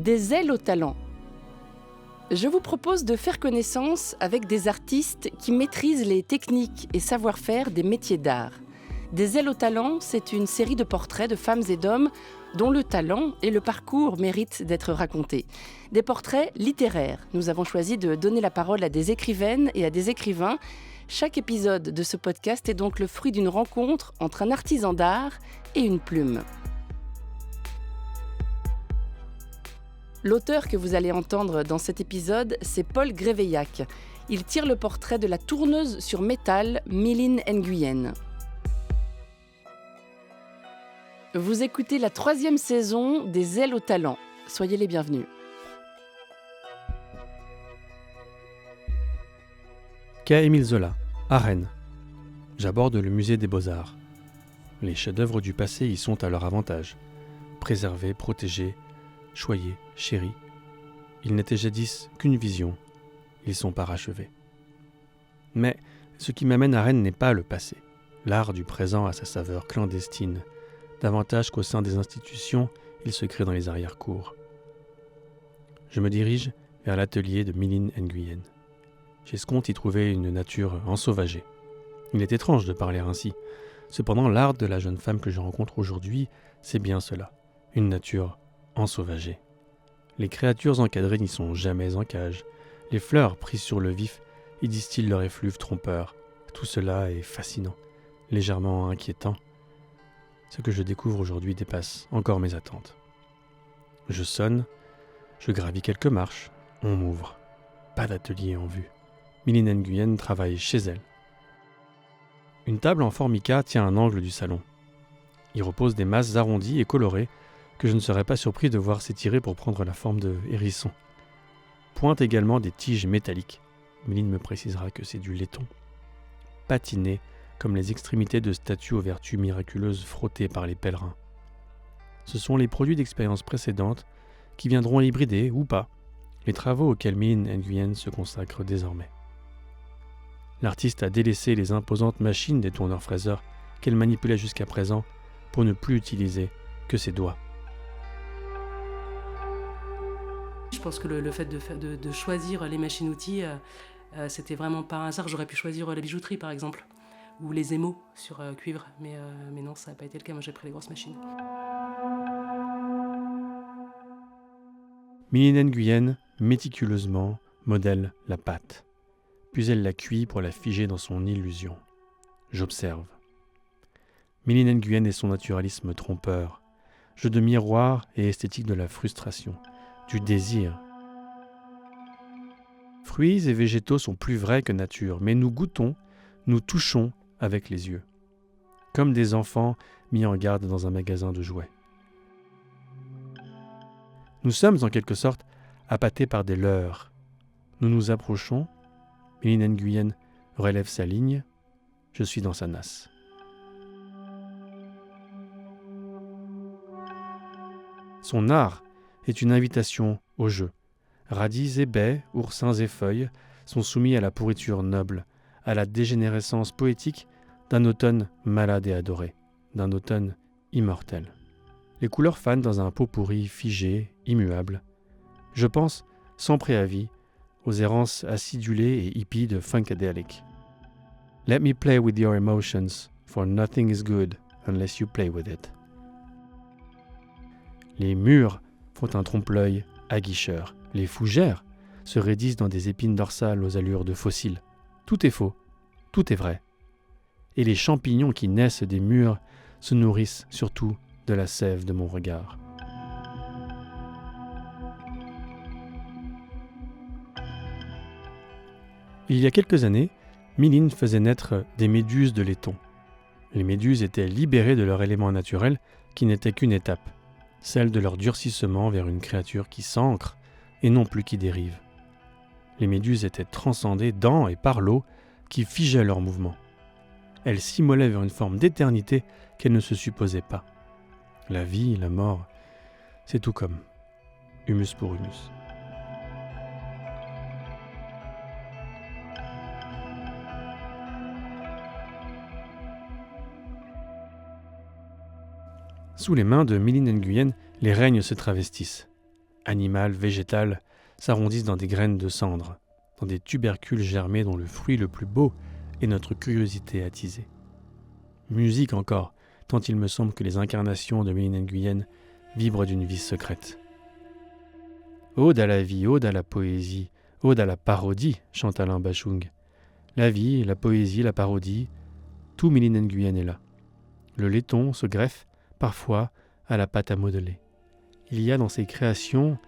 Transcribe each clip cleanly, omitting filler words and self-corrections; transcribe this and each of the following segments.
Des ailes au talent. Je vous propose de faire connaissance avec des artistes qui maîtrisent les techniques et savoir-faire des métiers d'art. Des ailes au talent, c'est une série de portraits de femmes et d'hommes dont le talent et le parcours méritent d'être racontés. Des portraits littéraires. Nous avons choisi de donner la parole à des écrivaines et à des écrivains. Chaque épisode de ce podcast est donc le fruit d'une rencontre entre un artisan d'art et une plume. L'auteur que vous allez entendre dans cet épisode, c'est Paul Gréveillac. Il tire le portrait de la tourneuse sur métal Mylène Nguyen. Vous écoutez la 3e saison des Ailes au talent. Soyez les bienvenus. Quai Émile Zola, à Rennes. J'aborde le musée des Beaux-Arts. Les chefs-d'œuvre du passé y sont à leur avantage. Préservés, protégés, choyés, chéris. Ils n'étaient jadis qu'une vision. Ils sont parachevés. Mais ce qui m'amène à Rennes n'est pas le passé. L'art du présent a sa saveur clandestine. Davantage qu'au sein des institutions, il se crée dans les arrière-cours. Je me dirige vers l'atelier de Mylène Nguyen. J'escompte y trouver une nature ensauvagée. Il est étrange de parler ainsi. Cependant, l'art de la jeune femme que je rencontre aujourd'hui, c'est bien cela, une nature ensauvagée. Les créatures encadrées n'y sont jamais en cage. Les fleurs prises sur le vif y distillent leur effluve trompeur. Tout cela est fascinant, légèrement inquiétant. Ce que je découvre aujourd'hui dépasse encore mes attentes. Je sonne, je gravis quelques marches, on m'ouvre. Pas d'atelier en vue. Mylène Nguyen travaille chez elle. Une table en formica tient un angle du salon. Y reposent des masses arrondies et colorées que je ne serais pas surpris de voir s'étirer pour prendre la forme de hérissons. Pointent également des tiges métalliques. Mylène me précisera que c'est du laiton. Patinées comme les extrémités de statues aux vertus miraculeuses frottées par les pèlerins. Ce sont les produits d'expériences précédentes qui viendront hybrider, ou pas, les travaux auxquels Mylène Nguyen se consacre désormais. L'artiste a délaissé les imposantes machines des tourneurs-fraiseurs qu'elle manipulait jusqu'à présent pour ne plus utiliser que ses doigts. Je pense que le fait de choisir les machines-outils, c'était vraiment par hasard. J'aurais pu choisir la bijouterie, par exemple, ou les émaux sur cuivre, mais non, ça n'a pas été le cas. Moi, j'ai pris les grosses machines. Mylène Nguyen, méticuleusement, modèle la pâte. Puis elle la cuit pour la figer dans son illusion. J'observe. Mylène Nguyen et son naturalisme trompeur, jeu de miroir et esthétique de la frustration, du désir. Fruits et végétaux sont plus vrais que nature, mais nous goûtons, nous touchons avec les yeux, comme des enfants mis en garde dans un magasin de jouets. Nous sommes en quelque sorte appâtés par des leurres. Nous nous approchons, Mylène Nguyen relève sa ligne, je suis dans sa nasse. Son art est une invitation au jeu. Radis et baies, oursins et feuilles sont soumis à la pourriture noble, à la dégénérescence poétique d'un automne malade et adoré, d'un automne immortel. Les couleurs fanent dans un pot-pourri figé, immuable. Je pense, sans préavis, aux errances acidulées et hippies de Funkadelic. Let me play with your emotions, for nothing is good unless you play with it. Les murs font un trompe-l'œil aguicheur. Les fougères se raidissent dans des épines dorsales aux allures de fossiles. Tout est faux, tout est vrai. Et les champignons qui naissent des murs se nourrissent surtout de la sève de mon regard. Il y a quelques années, Mylène faisait naître des méduses de laiton. Les méduses étaient libérées de leur élément naturel qui n'était qu'une étape, celle de leur durcissement vers une créature qui s'ancre et non plus qui dérive. Les méduses étaient transcendées dans et par l'eau qui figeait leur mouvement. Elles s'immolaient vers une forme d'éternité qu'elles ne se supposaient pas. La vie, la mort, c'est tout comme humus pour humus. Sous les mains de Mylène Nguyen, les règnes se travestissent. animales, végétales, s'arrondissent dans des graines de cendre, dans des tubercules germés dont le fruit le plus beau est notre curiosité attisée. Musique encore, tant il me semble que les incarnations de Méline Nguyen vibrent d'une vie secrète. Ode à la vie, ode à la poésie, ode à la parodie, chante Alain Bachung. La vie, la poésie, la parodie, tout Méline Nguyen est là. Le laiton se greffe, parfois, à la pâte à modeler. Il y a dans ses créations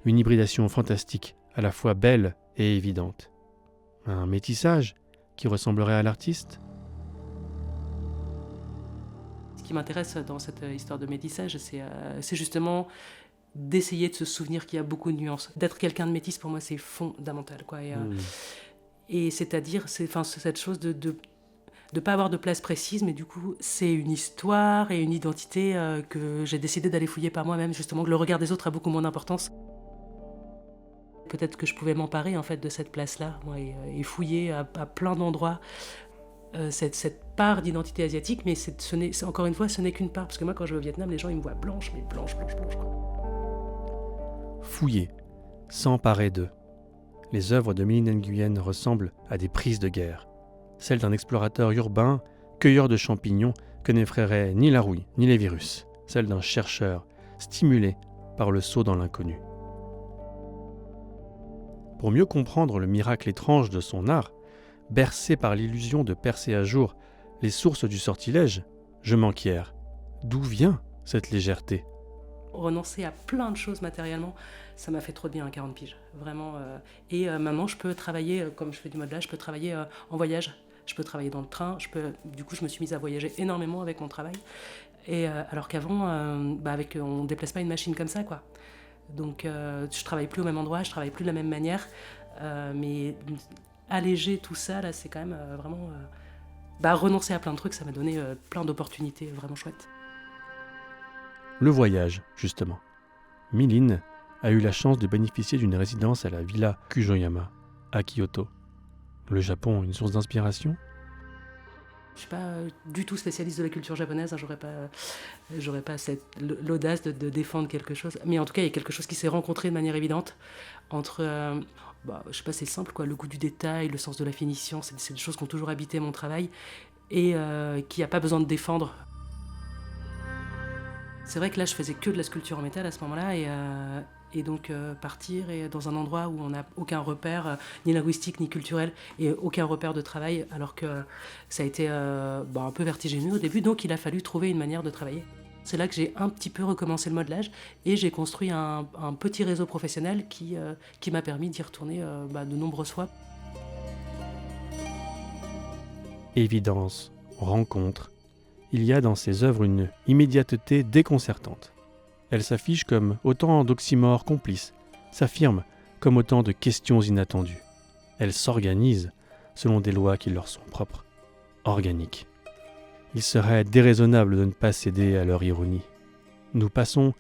une hybridation fantastique, à la fois belle et évidente. Un métissage qui ressemblerait à l'artiste. Ce qui m'intéresse dans cette histoire de métissage, c'est justement d'essayer de se souvenir qu'il y a beaucoup de nuances. D'être quelqu'un de métis, pour moi, c'est fondamental, quoi. Et c'est-à-dire, cette chose de pas avoir de place précise, mais du coup, c'est une histoire et une identité que j'ai décidé d'aller fouiller par moi-même, justement, que le regard des autres a beaucoup moins d'importance. Peut-être que je pouvais m'emparer, en fait, de cette place-là, moi, et fouiller à plein d'endroits cette part d'identité asiatique, mais encore une fois, ce n'est qu'une part, parce que moi, quand je vais au Vietnam, les gens, ils me voient blanche, mais blanche, quoi. Fouiller, s'emparer d'eux. Les œuvres de Méline Nguyen ressemblent à des prises de guerre. Celles d'un explorateur urbain, cueilleur de champignons, que n'effraierait ni la rouille, ni les virus. Celles d'un chercheur, stimulé par le saut dans l'inconnu. Pour mieux comprendre le miracle étrange de son art, bercé par l'illusion de percer à jour les sources du sortilège, je m'enquière. D'où vient cette légèreté ? Renoncer à plein de choses matériellement, ça m'a fait trop de bien à 40 piges, vraiment. Et maintenant, je peux travailler, comme je fais du modelage, je peux travailler en voyage. Je peux travailler dans le train. Du coup, je me suis mise à voyager énormément avec mon travail. Et alors qu'avant, on ne déplace pas une machine comme ça, quoi. Donc, je travaille plus au même endroit, je travaille plus de la même manière. Mais alléger tout ça, là, c'est quand même vraiment... renoncer à plein de trucs, ça m'a donné plein d'opportunités vraiment chouettes. Le voyage, justement. Méline a eu la chance de bénéficier d'une résidence à la Villa Kujoyama, à Kyoto. Le Japon, une source d'inspiration ? Je suis pas du tout spécialiste de la culture japonaise, hein, j'aurais pas l'audace de défendre quelque chose. Mais en tout cas, il y a quelque chose qui s'est rencontré de manière évidente entre, je sais pas, c'est simple, quoi, le goût du détail, le sens de la finition, c'est des choses qui ont toujours habité mon travail et qui n'a pas besoin de défendre. C'est vrai que là, je faisais que de la sculpture en métal à ce moment-là et donc partir dans un endroit où on n'a aucun repère, ni linguistique, ni culturel, et aucun repère de travail, alors que ça a été un peu vertigineux au début, donc il a fallu trouver une manière de travailler. C'est là que j'ai un petit peu recommencé le modelage et j'ai construit un petit réseau professionnel qui m'a permis d'y retourner de nombreuses fois. Évidence, rencontre. Il y a dans ces œuvres une immédiateté déconcertante. Elles s'affichent comme autant d'oxymores complices, s'affirment comme autant de questions inattendues. Elles s'organisent selon des lois qui leur sont propres, organiques. Il serait déraisonnable de ne pas céder à leur ironie. Nous passons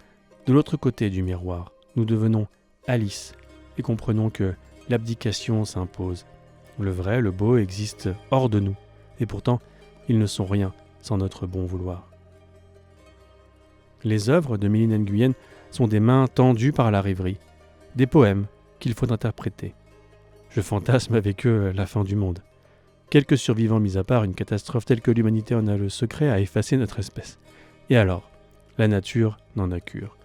de l'autre côté du miroir, nous devenons Alice et comprenons que l'abdication s'impose. Le vrai, le beau existe hors de nous, et pourtant, ils ne sont rien sans notre bon vouloir. Les œuvres de Méline Nguyen sont des mains tendues par la rêverie, des poèmes qu'il faut interpréter. Je fantasme avec eux la fin du monde. Quelques survivants mis à part, une catastrophe telle que l'humanité en a le secret à effacer notre espèce. Et alors, la nature n'en a cure.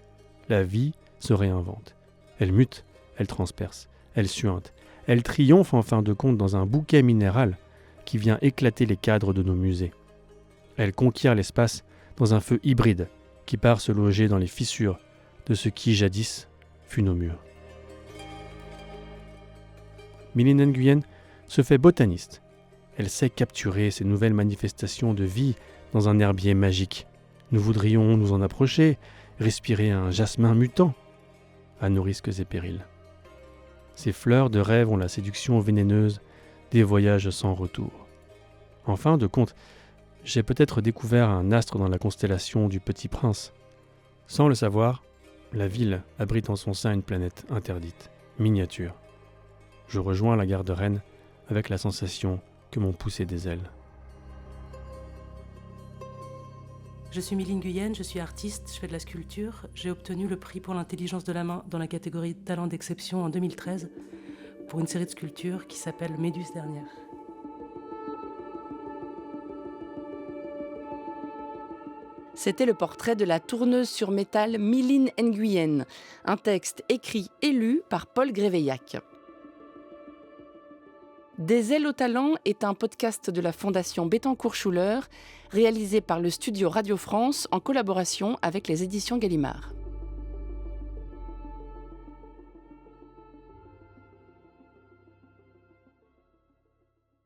La vie se réinvente. Elle mute, elle transperce, elle suinte, elle triomphe en fin de compte dans un bouquet minéral qui vient éclater les cadres de nos musées. Elle conquiert l'espace dans un feu hybride qui part se loger dans les fissures de ce qui jadis fut nos murs. Méline Nguyen se fait botaniste. Elle sait capturer ces nouvelles manifestations de vie dans un herbier magique. Nous voudrions nous en approcher, respirer un jasmin mutant, à nos risques et périls. Ces fleurs de rêve ont la séduction vénéneuse des voyages sans retour. En fin de compte, j'ai peut-être découvert un astre dans la constellation du Petit Prince. Sans le savoir, la ville abrite en son sein une planète interdite, miniature. Je rejoins la gare de Rennes avec la sensation que m'ont poussé des ailes. Je suis Mylène Guyenne, je suis artiste, je fais de la sculpture. J'ai obtenu le prix pour l'intelligence de la main dans la catégorie talent d'exception en 2013 pour une série de sculptures qui s'appelle Méduse dernière. C'était le portrait de la tourneuse sur métal Mylène Nguyen, un texte écrit et lu par Paul Gréveillac. Des ailes au talent est un podcast de la Fondation Bettencourt-Schuller, réalisé par le studio Radio France en collaboration avec les éditions Gallimard.